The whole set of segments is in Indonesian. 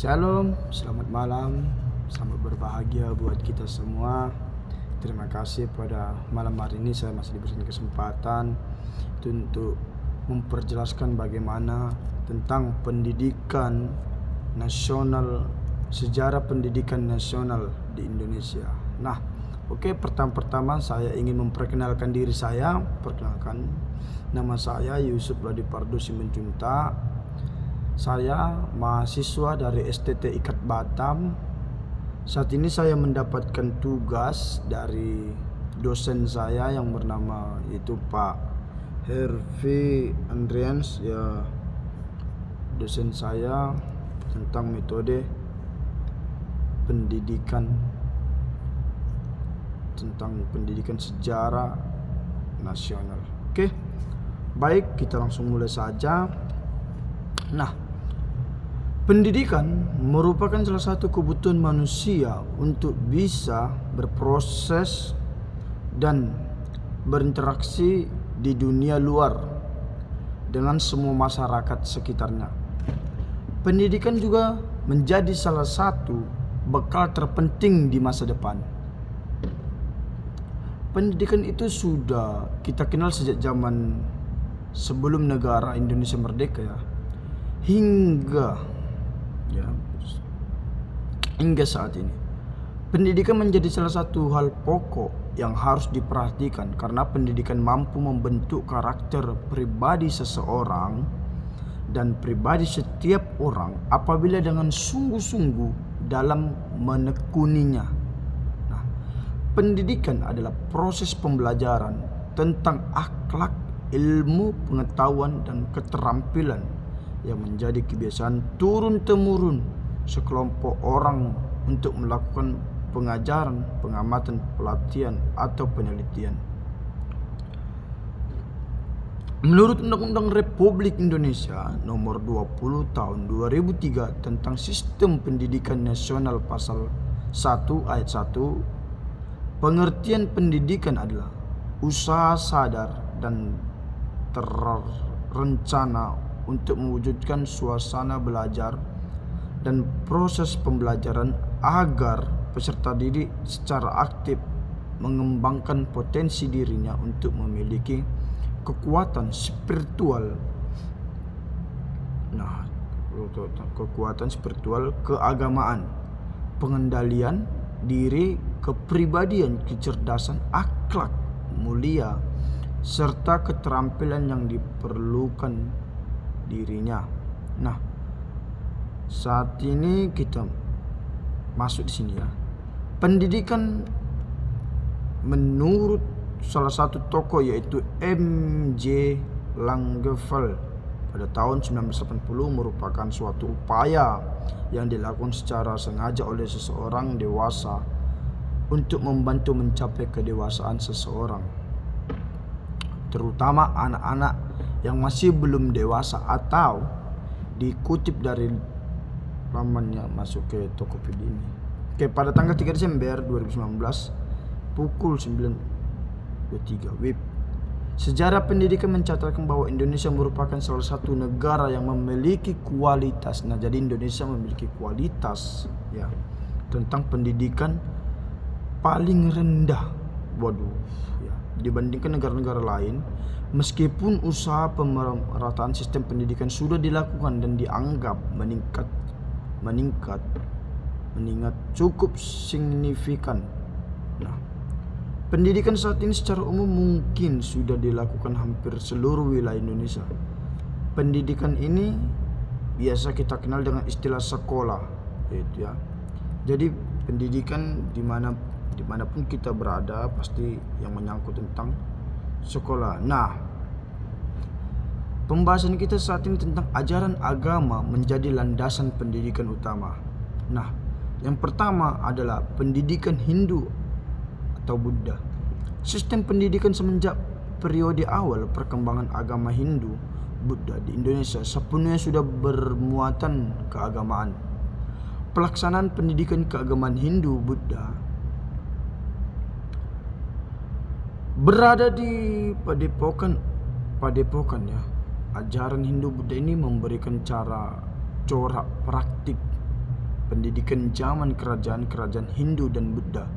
Shalom, selamat malam, selamat berbahagia buat kita semua. Terima kasih pada malam hari ini saya masih diberikan kesempatan untuk memperjelaskan bagaimana tentang pendidikan nasional, sejarah pendidikan nasional di Indonesia. Nah, pertama-tama saya ingin memperkenalkan diri saya. Perkenalkan, nama saya Yusuf Ladi Pardo Simenjunta. Saya mahasiswa dari STT IKAT Batam. Saat ini saya mendapatkan tugas dari dosen saya yang bernama itu Pak Hervi Andrians, ya, dosen saya tentang metode pendidikan, tentang pendidikan sejarah nasional. Oke, baik, kita langsung mulai saja. Nah, pendidikan merupakan salah satu kebutuhan manusia untuk bisa berproses dan berinteraksi di dunia luar dengan semua masyarakat sekitarnya. Pendidikan juga menjadi salah satu bekal terpenting di masa depan. Pendidikan itu sudah kita kenal sejak zaman sebelum negara Indonesia merdeka, ya, hingga saat ini. Pendidikan menjadi salah satu hal pokok yang harus diperhatikan karena pendidikan mampu membentuk karakter pribadi seseorang dan pribadi setiap orang apabila dengan sungguh-sungguh dalam menekuninya. Nah, pendidikan adalah proses pembelajaran tentang akhlak, ilmu, pengetahuan, dan keterampilan yang menjadi kebiasaan turun-temurun sekelompok orang untuk melakukan pengajaran, pengamatan, pelatihan, atau penelitian. Menurut Undang-Undang Republik Indonesia Nomor 20 Tahun 2003 tentang Sistem Pendidikan Nasional Pasal 1 Ayat 1, pengertian pendidikan adalah usaha sadar dan terencana untuk mewujudkan suasana belajar dan proses pembelajaran agar peserta didik secara aktif mengembangkan potensi dirinya untuk memiliki kekuatan spiritual. Nah, kekuatan spiritual, keagamaan, pengendalian diri, kepribadian, kecerdasan, akhlak mulia, serta keterampilan yang diperlukan dirinya. Nah, saat ini kita masuk di sini, ya. Pendidikan menurut salah satu tokoh yaitu M.J. Langeveld pada tahun 1980 merupakan suatu upaya yang dilakukan secara sengaja oleh seseorang dewasa untuk membantu mencapai kedewasaan seseorang, terutama anak-anak yang masih belum dewasa, atau dikutip dari lamannya masuk ke Tokopedia ini. Pada tanggal 3 Desember 2019 pukul 9.23 WIB, Sejarah Pendidikan mencatatkan bahwa Indonesia merupakan salah satu negara yang memiliki kualitas. Nah, jadi Indonesia memiliki kualitas, ya, tentang pendidikan paling rendah. Ya, dibandingkan negara-negara lain. Meskipun usaha pemerataan sistem pendidikan sudah dilakukan dan dianggap meningkat cukup signifikan. Nah, pendidikan saat ini secara umum mungkin sudah dilakukan hampir seluruh wilayah Indonesia. Pendidikan ini biasa kita kenal dengan istilah sekolah, gitu, ya. Jadi pendidikan dimanapun kita berada pasti yang menyangkut tentang sekolah. Nah, pembahasan kita saat ini tentang ajaran agama menjadi landasan pendidikan utama. Nah, yang pertama adalah pendidikan Hindu atau Buddha. Sistem pendidikan semenjak periode awal perkembangan agama Hindu Buddha di Indonesia sepenuhnya sudah bermuatan keagamaan. Pelaksanaan pendidikan keagamaan Hindu Buddha berada di padepokan, ya. Ajaran Hindu Buddha ini memberikan cara corak praktik pendidikan zaman kerajaan-kerajaan Hindu dan Buddha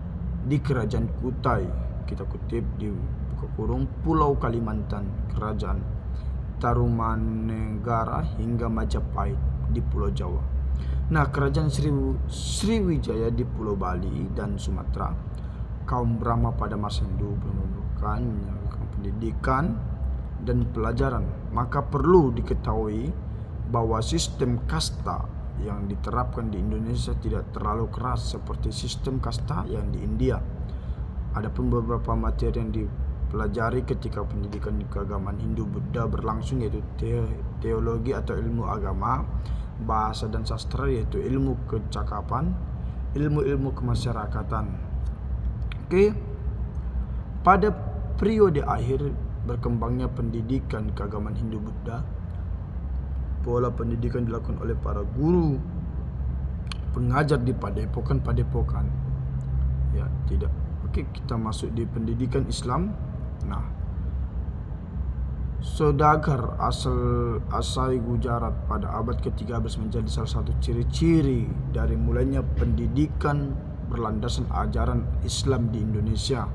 di Kerajaan Kutai, kita kutip di buka kurung, Pulau Kalimantan, Kerajaan Tarumanegara hingga Majapahit di Pulau Jawa. Nah, Kerajaan Sriwijaya di Pulau Bali dan Sumatera. Kaum Brahma pada masa Hindu belum menemukan pendidikan dan pelajaran. Maka perlu diketahui bahwa sistem kasta yang diterapkan di Indonesia tidak terlalu keras seperti sistem kasta yang di India. Adapun beberapa materi yang dipelajari ketika pendidikan keagamaan Hindu Buddha berlangsung yaitu teologi atau ilmu agama, bahasa dan sastra yaitu ilmu kecakapan, ilmu-ilmu kemasyarakatan. Oke. Pada periode akhir berkembangnya pendidikan keagamaan Hindu Buddha, pola pendidikan dilakukan oleh para guru pengajar di padepokan. Ya, tidak. Oke, kita masuk di pendidikan Islam. Nah, saudagar asal Gujarat pada abad ke-13 menjadi salah satu ciri-ciri dari mulainya pendidikan berlandasan ajaran Islam di Indonesia.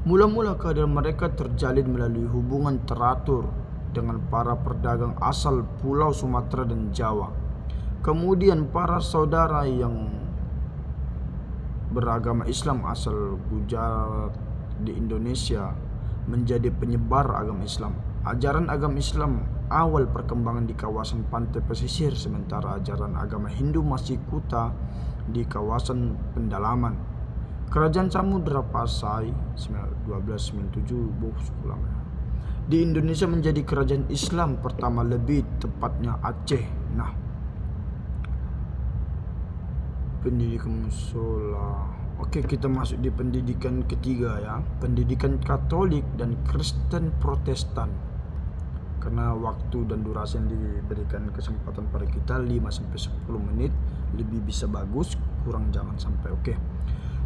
Mula-mula kehadiran mereka terjalin melalui hubungan teratur dengan para pedagang asal Pulau Sumatera dan Jawa. Kemudian para saudara yang beragama Islam asal Gujarat di Indonesia menjadi penyebar agama Islam. Ajaran agama Islam awal perkembangan di kawasan pantai pesisir, sementara ajaran agama Hindu masih kuta di kawasan pendalaman. Kerajaan Samudra Pasai 1297 di Indonesia menjadi kerajaan Islam pertama, lebih tepatnya Aceh. Nah, pendidikan musola. Oke, kita masuk di pendidikan ketiga ya, pendidikan Katolik dan Kristen Protestan. Karena waktu dan durasi yang diberikan kesempatan pada kita 5-10 menit, lebih bisa bagus, kurang jangan sampai. Oke.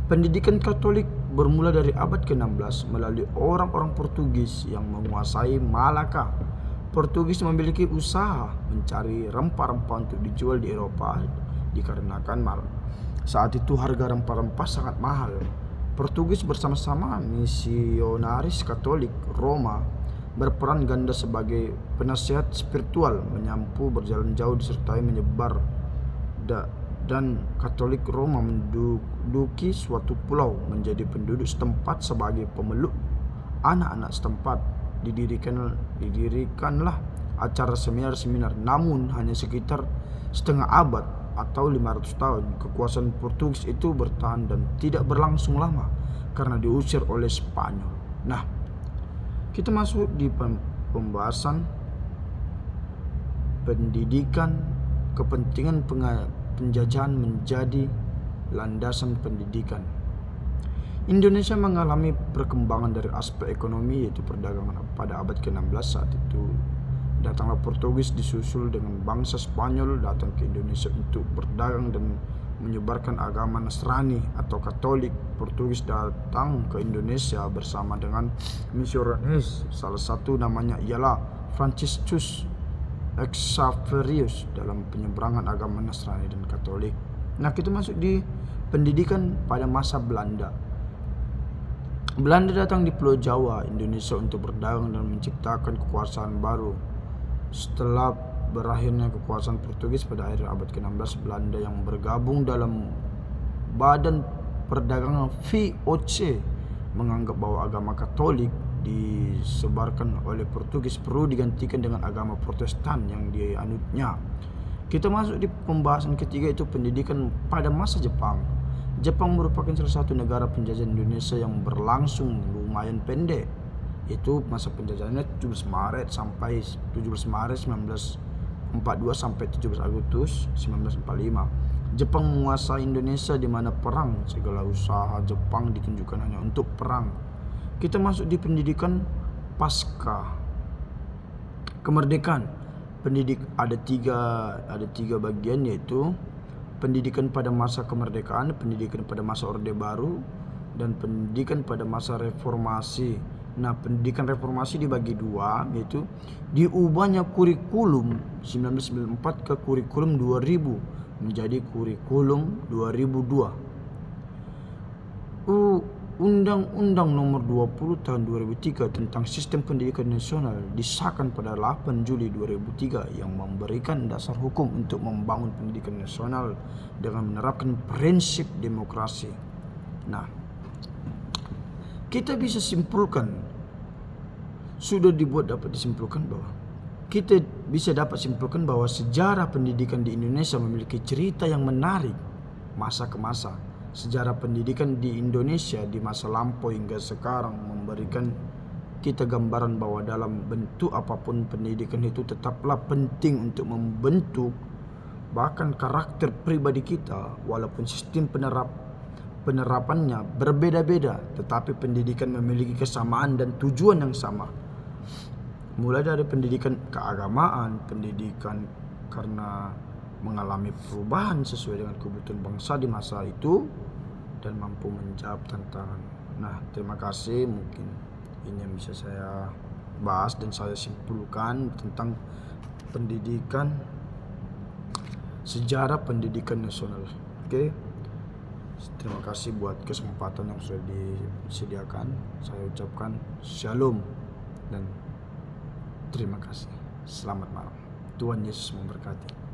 Pendidikan Katolik bermula dari abad ke-16 melalui orang-orang Portugis yang menguasai Malaka. Portugis memiliki usaha mencari rempah-rempah untuk dijual di Eropa dikarenakan saat itu harga rempah-rempah sangat mahal. Portugis bersama-sama misionaris Katolik Roma berperan ganda sebagai penasihat spiritual, menyampu berjalan jauh disertai menyebar dan Katolik Roma menduduki suatu pulau, menjadi penduduk setempat sebagai pemeluk anak-anak setempat. Didirikanlah acara seminar-seminar, namun hanya sekitar setengah abad atau 500 tahun. Kekuasaan Portugis itu bertahan dan tidak berlangsung lama karena diusir oleh Spanyol. Nah, kita masuk di pembahasan pendidikan. Kepentingan penjajahan menjadi landasan pendidikan. Indonesia mengalami perkembangan dari aspek ekonomi yaitu perdagangan pada abad ke-16. Saat itu datanglah Portugis disusul dengan bangsa Spanyol datang ke Indonesia untuk berdagang dan menyebarkan agama Nasrani atau Katolik. Portugis datang ke Indonesia bersama dengan misionaris, salah satu namanya ialah Franciscus Xaverius dalam penyeberangan agama Nasrani dan Katolik. Nah, kita masuk di pendidikan pada masa Belanda. Belanda datang di Pulau Jawa, Indonesia untuk berdagang dan menciptakan kekuasaan baru. Setelah berakhirnya kekuasaan Portugis pada akhir abad ke-16, Belanda yang bergabung dalam Badan Perdagangan VOC menganggap bahwa agama Katolik disebarkan oleh Portugis perlu digantikan dengan agama Protestan yang dianutnya. Kita masuk di pembahasan ketiga, itu pendidikan pada masa Jepang. Jepang merupakan salah satu negara penjajah Indonesia yang berlangsung lumayan pendek, yaitu masa penjajahannya 17 Maret 1942 sampai 17 Agustus 1945. Jepang menguasai Indonesia di mana perang, segala usaha Jepang ditunjukkan hanya untuk perang. Kita masuk di pendidikan pasca kemerdekaan. Ada tiga bagian, yaitu pendidikan pada masa kemerdekaan, pendidikan pada masa Orde Baru, dan pendidikan pada masa reformasi. Nah, pendidikan reformasi dibagi dua, yaitu diubahnya kurikulum 1994 ke kurikulum 2000 menjadi kurikulum 2002. Undang-Undang Nomor 20 Tahun 2003 tentang Sistem Pendidikan Nasional disahkan pada 8 Juli 2003 yang memberikan dasar hukum untuk membangun pendidikan nasional dengan menerapkan prinsip demokrasi. Nah, kita bisa simpulkan, kita bisa dapat simpulkan bahwa sejarah pendidikan di Indonesia memiliki cerita yang menarik masa ke masa. Sejarah pendidikan di Indonesia di masa lampau hingga sekarang memberikan kita gambaran bahwa dalam bentuk apapun pendidikan itu tetaplah penting untuk membentuk bahkan karakter pribadi kita, walaupun sistem penerapannya berbeda-beda, tetapi pendidikan memiliki kesamaan dan tujuan yang sama. Mulai dari pendidikan keagamaan, pendidikan karena mengalami perubahan sesuai dengan kebutuhan bangsa di masa itu dan mampu menjawab tantangan. Nah, terima kasih, mungkin ini yang bisa saya bahas dan saya simpulkan tentang pendidikan, sejarah pendidikan nasional. Oke. Terima kasih buat kesempatan yang sudah disediakan. Saya ucapkan shalom dan terima kasih. Selamat malam. Tuhan Yesus memberkati.